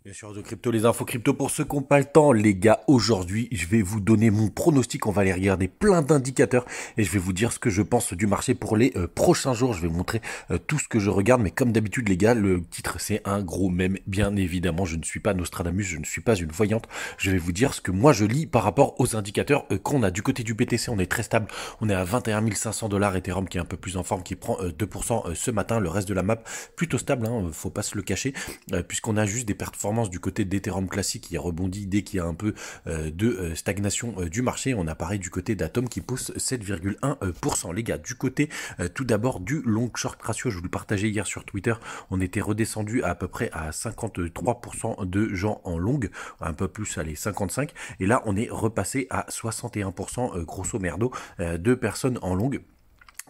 Bien sûr, de crypto, les infos crypto pour ceux qui n'ont pas le temps, les gars. Aujourd'hui, je vais vous donner mon pronostic. On va aller regarder plein d'indicateurs et je vais vous dire ce que je pense du marché pour les prochains jours. Je vais vous montrer tout ce que je regarde. Mais comme d'habitude, les gars, le titre, c'est un gros mème. Bien évidemment, je ne suis pas Nostradamus, je ne suis pas une voyante. Je vais vous dire ce que moi je lis par rapport aux indicateurs qu'on a. Du côté du BTC, on est très stable. On est à 21 500 $. Ethereum qui est un peu plus en forme, qui prend 2% ce matin. Le reste de la map, plutôt stable, hein, faut pas se le cacher, puisqu'on a juste des performances du côté d'Ethereum classique qui rebondit dès qu'il y a un peu de stagnation du marché. On a pareil du côté d'Atom qui pousse 7,1%. Les gars, du côté tout d'abord du long short ratio, je vous le partageais hier sur Twitter, on était redescendu à peu près à 53% de gens en long, un peu plus, allez, 55, et là on est repassé à 61% grosso merdo de personnes en long.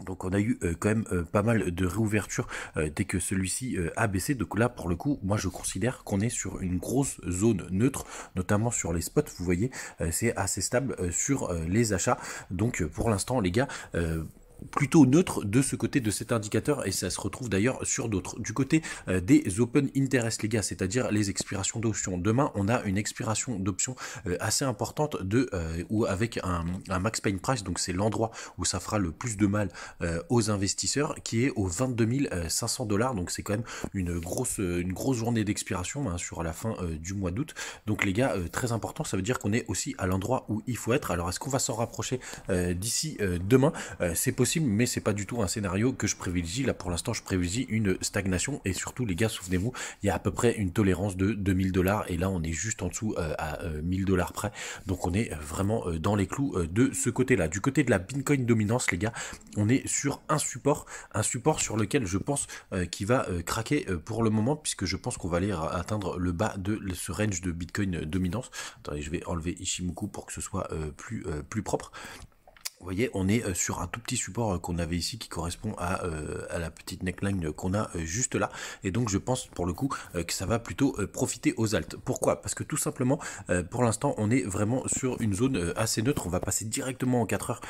Donc on a eu quand même pas mal de réouverture dès que celui-ci a baissé. Donc là pour le coup, moi je considère qu'on est sur une grosse zone neutre, notamment sur les spots. Vous voyez, c'est assez stable sur les achats. Donc pour l'instant les gars, plutôt neutre de ce côté de cet indicateur, et ça se retrouve d'ailleurs sur d'autres. Du côté des open interest, les gars, c'est-à-dire les expirations d'options. Demain, on a une expiration d'options assez importante ou avec un max pain price, donc c'est l'endroit où ça fera le plus de mal aux investisseurs, qui est aux 22 500 $. Donc c'est quand même une grosse journée d'expiration, hein, sur la fin du mois d'août. Donc les gars, très important, ça veut dire qu'on est aussi à l'endroit où il faut être. Alors est-ce qu'on va s'en rapprocher d'ici demain? C'est possible, mais c'est pas du tout un scénario que je privilégie. Là pour l'instant je privilégie une stagnation, et surtout les gars, souvenez-vous, il y a à peu près une tolérance de 2000 $, et là on est juste en dessous à 1000 $ près. Donc on est vraiment dans les clous de ce côté-là. Du côté de la Bitcoin dominance, les gars, on est sur un support sur lequel je pense qu'il va craquer pour le moment, puisque je pense qu'on va aller atteindre le bas de ce range de Bitcoin dominance. Attendez, je vais enlever Ishimoku pour que ce soit plus propre. Vous voyez, on est sur un tout petit support qu'on avait ici, qui correspond à la petite neckline qu'on a juste là. Et donc je pense pour le coup que ça va plutôt profiter aux alts. Pourquoi? Parce que tout simplement, pour l'instant, on est vraiment sur une zone assez neutre. On va passer directement en 4 heures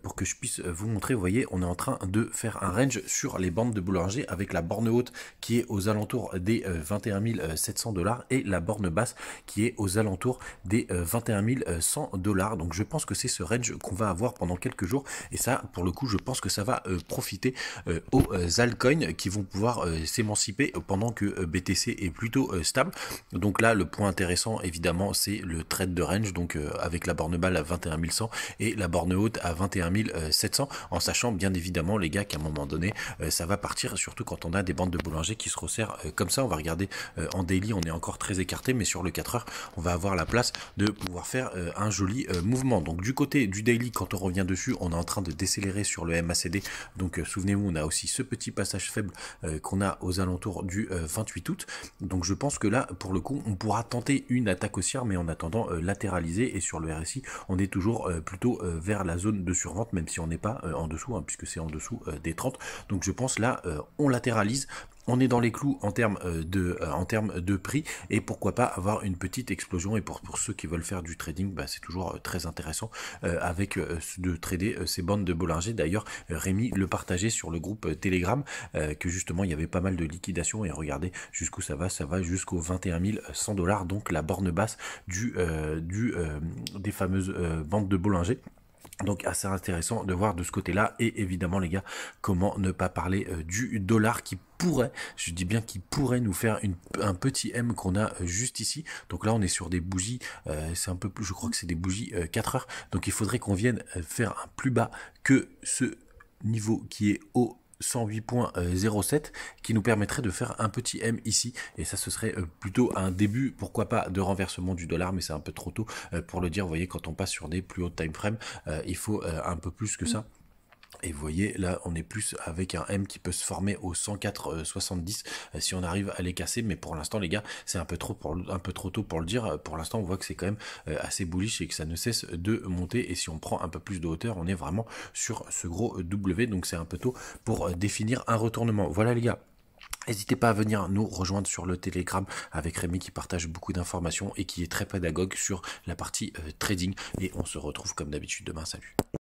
pour que je puisse vous montrer. Vous voyez, on est en train de faire un range sur les bandes de Bollinger, avec la borne haute qui est aux alentours des 21 700 $, et la borne basse qui est aux alentours des 21 100 $. Donc je pense que c'est ce range qu'on va avoir pendant quelques jours, et ça pour le coup je pense que ça va profiter aux altcoins qui vont pouvoir s'émanciper pendant que BTC est plutôt stable. Donc là le point intéressant évidemment c'est le trade de range, donc avec la borne basse à 21 100 et la borne haute à 21 700, en sachant bien évidemment les gars qu'à un moment donné ça va partir, surtout quand on a des bandes de Bollinger qui se resserrent comme ça. On va regarder en daily, on est encore très écarté, mais sur le 4 heures on va avoir la place de pouvoir faire un joli mouvement. Donc du côté du daily, quand on revient dessus, on est en train de décélérer sur le MACD. Donc souvenez-vous, on a aussi ce petit passage faible qu'on a aux alentours du 28 août. Donc je pense que là pour le coup on pourra tenter une attaque haussière, mais en attendant latéraliser. Et sur le RSI on est toujours plutôt vers la zone de survente, même si on n'est pas en dessous, hein, puisque c'est en dessous des 30. Donc je pense là on latéralise, on est dans les clous en termes de prix, et pourquoi pas avoir une petite explosion. Et pour ceux qui veulent faire du trading, bah, c'est toujours très intéressant de trader ces bandes de Bollinger. D'ailleurs Rémi le partageait sur le groupe Telegram, que justement il y avait pas mal de liquidations, et regardez jusqu'où ça va jusqu'aux 21 100 $, donc la borne basse des fameuses bandes de Bollinger. Donc assez intéressant de voir de ce côté-là. Et évidemment les gars, comment ne pas parler du dollar qui pourrait, je dis bien qui pourrait nous faire un petit M qu'on a juste ici. Donc là on est sur des bougies, c'est un peu plus, je crois que c'est des bougies 4 heures. Donc il faudrait qu'on vienne faire un plus bas que ce niveau qui est au 108.07, qui nous permettrait de faire un petit M ici, et ça ce serait plutôt un début, pourquoi pas, de renversement du dollar, mais c'est un peu trop tôt pour le dire. Vous voyez, quand on passe sur des plus hauts time frame, il faut un peu plus que ça. Et vous voyez, là, on est plus avec un M qui peut se former au 104,70 si on arrive à les casser. Mais pour l'instant, les gars, c'est un peu trop tôt pour le dire. Pour l'instant, on voit que c'est quand même assez bullish et que ça ne cesse de monter. Et si on prend un peu plus de hauteur, on est vraiment sur ce gros W. Donc c'est un peu tôt pour définir un retournement. Voilà, les gars. N'hésitez pas à venir nous rejoindre sur le Telegram avec Rémi, qui partage beaucoup d'informations et qui est très pédagogue sur la partie trading. Et on se retrouve comme d'habitude demain. Salut.